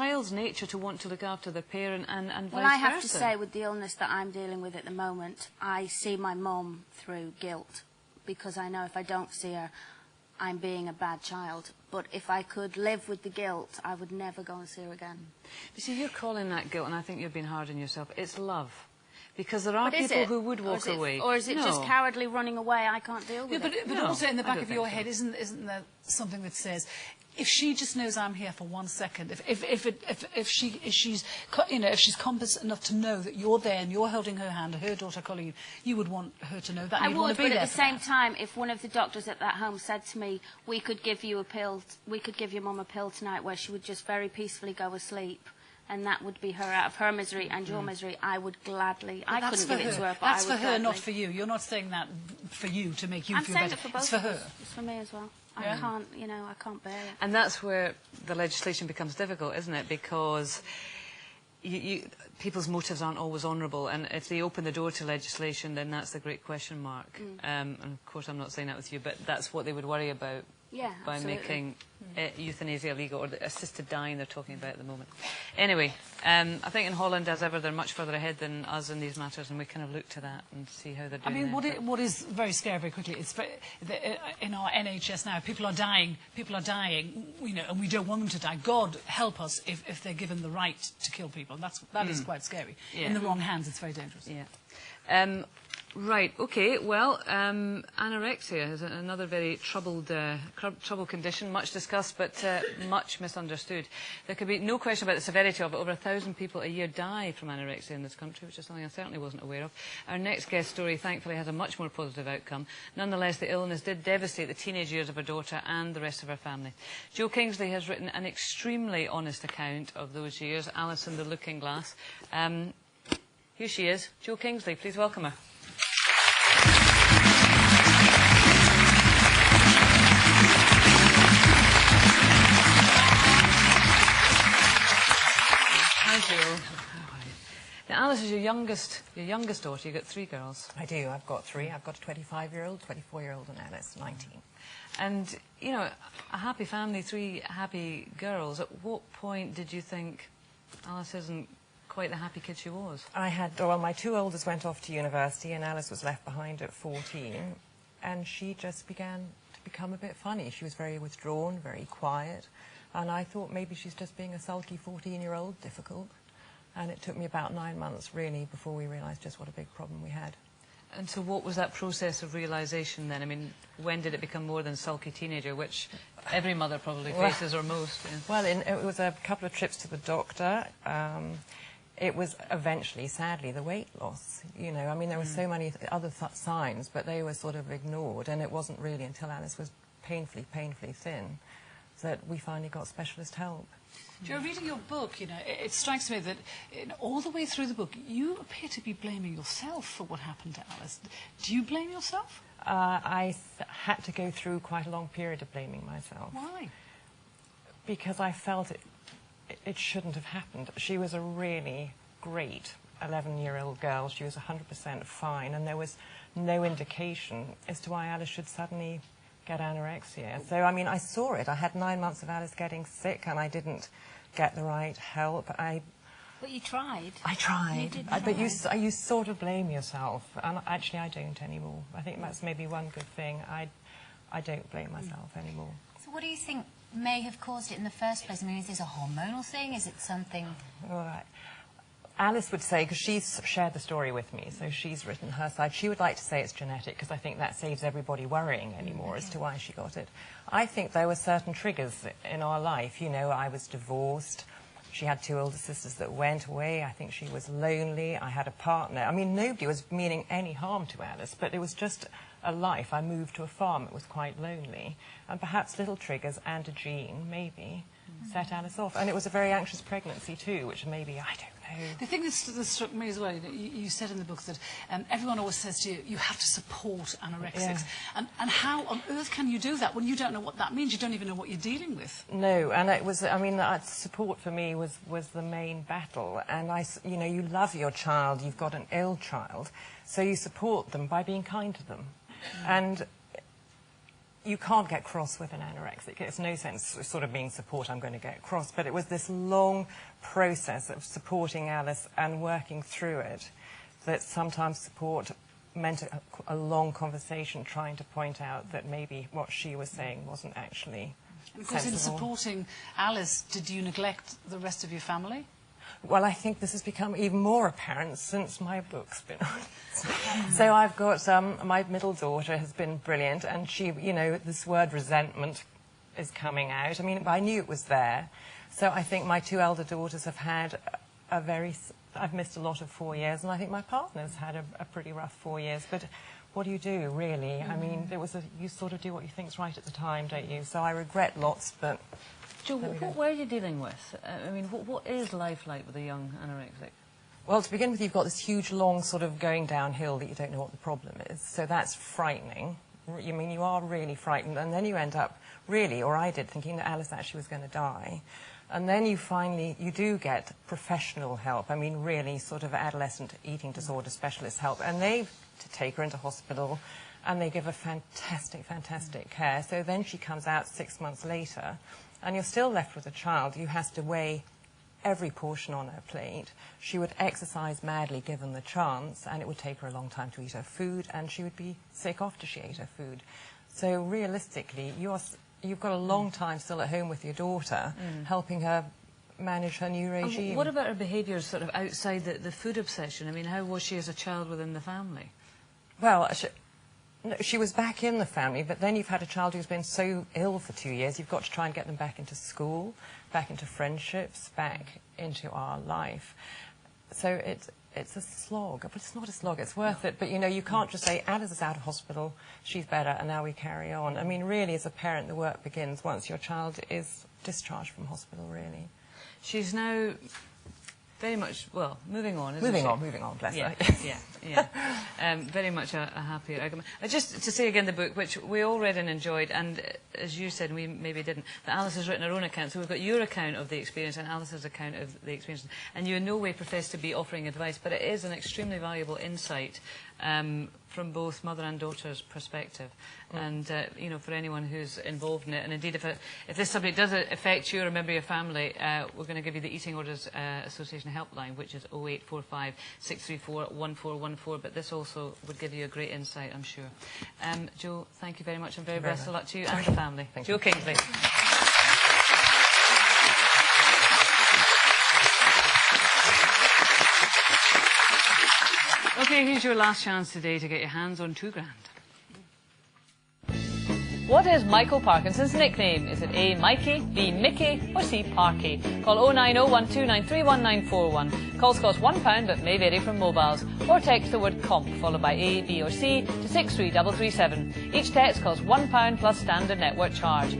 child's nature to want to look after their parent and vice versa. Well, I have to say, with the illness that I'm dealing with at the moment, I see my mum through guilt, because I know if I don't see her, I'm being a bad child. But if I could live with the guilt, I would never go and see her again. You see, you're calling that guilt, and I think you're being hard on yourself. It's love. Because there are people who would walk away. Or is it just cowardly running away? I can't deal with it. But also in the back of your head, isn't there something that says, if she just knows I'm here for 1 second, if she's competent enough to know that you're there and you're holding her hand, her daughter Colleen, you would want her to know that. I would, but at the same time, if one of the doctors at that home said to me, we could give you a pill, we could give your mum a pill tonight where she would just very peacefully go asleep, and that would be her out of her misery and your misery, I would gladly. I couldn't give it to her, but I would gladly. That's for her, not for you. You're not saying that for you to make you feel better. I'm saying it for both. It's for her. It's for me as well. I can't, I can't bear it. And that's where the legislation becomes difficult, isn't it? Because people's motives aren't always honourable, and if they open the door to legislation, then that's the great question mark. And of course, I'm not saying that with you, but that's what they would worry about by making euthanasia illegal, or the assisted dying they're talking about at the moment. Anyway, I think in Holland, as ever, they're much further ahead than us in these matters, and we kind of look to that and see how they're doing. I mean, what is very scary very quickly, it's in our NHS now, people are dying, and we don't want them to die. God help us if they're given the right to kill people. That is quite scary. In the wrong hands, it's very dangerous. Right, okay, well, anorexia is another very troubled condition, much discussed but much misunderstood. There could be no question about the severity of it. Over 1,000 people a year die from anorexia in this country, which is something I certainly wasn't aware of. Our next guest story, thankfully, has a much more positive outcome. Nonetheless, the illness did devastate the teenage years of her daughter and the rest of her family. Jo Kingsley has written an extremely honest account of those years. Alison the Looking Glass. Here she is, Jo Kingsley. Please welcome her. Now, Alice is your youngest daughter. You've got 3 girls. I do. I've got 3. I've got a 25-year-old, 24-year-old, and Alice, 19. And, a happy family, 3 happy girls. At what point did you think Alice isn't quite the happy kid she was? My 2 oldest went off to university, and Alice was left behind at 14, and she just began to become a bit funny. She was very withdrawn, very quiet, and I thought maybe she's just being a sulky 14-year-old, difficult. And it took me about 9 months, really, before we realised just what a big problem we had. And so what was that process of realisation then? I mean, when did it become more than sulky teenager, which every mother probably faces, or most? Well, it was a couple of trips to the doctor. It was eventually, sadly, the weight loss. I mean, there were so many other signs, but they were sort of ignored. And it wasn't really until Alice was painfully, painfully thin that we finally got specialist help. Jo, reading your book, it strikes me that all the way through the book, you appear to be blaming yourself for what happened to Alice. Do you blame yourself? I had to go through quite a long period of blaming myself. Why? Because I felt it shouldn't have happened. She was a really great 11-year-old girl. She was 100% fine, and there was no indication as to why Alice should suddenly get anorexia. So, I mean, I saw it. I had 9 months of Alice getting sick, and I didn't get the right help. But you tried. I tried. You did try. But you sort of blame yourself, and actually I don't anymore. I think that's maybe one good thing. I don't blame myself anymore. So what do you think may have caused it in the first place? I mean, is this a hormonal thing? Is it something... All right. Alice would say, because she's shared the story with me, so she's written her side, she would like to say it's genetic, because I think that saves everybody worrying anymore as to why she got it. I think there were certain triggers in our life. I was divorced. She had 2 older sisters that went away. I think she was lonely. I had a partner. I mean, nobody was meaning any harm to Alice, but it was just a life. I moved to a farm. It was quite lonely. And perhaps little triggers and a gene, maybe, set Alice off. And it was a very anxious pregnancy, too, which maybe, I don't know. The thing that struck me as well, you said in the book that everyone always says to you, you have to support anorexics. Yeah. And how on earth can you do that when you don't know what that means? You don't even know what you're dealing with. No, and it was, I mean, support for me was the main battle. And you love your child, you've got an ill child, so you support them by being kind to them. And you can't get cross with an anorexic. It's no sense sort of being support, I'm going to get cross. But it was this long process of supporting Alice and working through it that sometimes support meant a long conversation trying to point out that maybe what she was saying wasn't actually And of course, in sensible. supporting Alice, did you neglect the rest of your family? Well, I think this has become even more apparent since my book's been on. So I've got, my middle daughter has been brilliant, and she, you know, this word resentment is coming out. I mean, I knew it was there. So I think my 2 elder daughters have had I've missed a lot of 4 years, and I think my partner's had a pretty rough 4 years. But what do you do, really? I mean, you sort of do what you think's right at the time, don't you? So I regret lots, but... Jo, what were you dealing with? I mean, what is life like with a young anorexic? Well, to begin with, you've got this huge, long sort of going downhill that you don't know what the problem is. So that's frightening. I mean, you are really frightened. And then you end up, really, or I did, thinking that Alice actually was going to die. And then you do get professional help. I mean, really sort of adolescent eating disorder specialist help. And they take her into hospital, and they give her fantastic, fantastic care. So then she comes out 6 months later, and you're still left with a child who has to weigh every portion on her plate. She would exercise madly given the chance, and it would take her a long time to eat her food, and she would be sick after she ate her food. So realistically, you've got a long time still at home with your daughter, helping her manage her new regime. What about her behaviours sort of outside the food obsession? I mean, how was she as a child within the family? Well, she was back in the family, but then you've had a child who's been so ill for 2 years, you've got to try and get them back into school, back into friendships, back into our life. So it's a slog, but it's not a slog, it's worth it. But, you know, you can't just say, Alice is out of hospital, she's better, and now we carry on. I mean, really, as a parent, the work begins once your child is discharged from hospital, really. She's now very much, well, moving on, isn't Moving she? on, bless Yeah, her. yeah. Very much a happier argument. Just to say again the book, which we all read and enjoyed, and as you said, we maybe didn't, that Alice has written her own account, so we've got your account of the experience and Alice's account of the experience, and you in no way profess to be offering advice, but it is an extremely valuable insight from both mother and daughter's perspective. And, you know, for anyone who's involved in it, and indeed if this subject does affect you or a member of your family, we're going to give you the Eating Orders Association helpline, which is 0845 634 1414, but this also would give you a great insight, I'm sure. Jo, thank you very much, and very best of luck to you and the family. Thank Jo you. Kingsley. Okay, here's your last chance today to get your hands on £2 grand. What is Michael Parkinson's nickname? Is it A, Mikey, B, Mickey, or C, Parky? Call 09012931941. Calls cost £1 but may vary from mobiles. Or text the word COMP followed by A, B or C to 63337. Each text costs £1 plus standard network charge.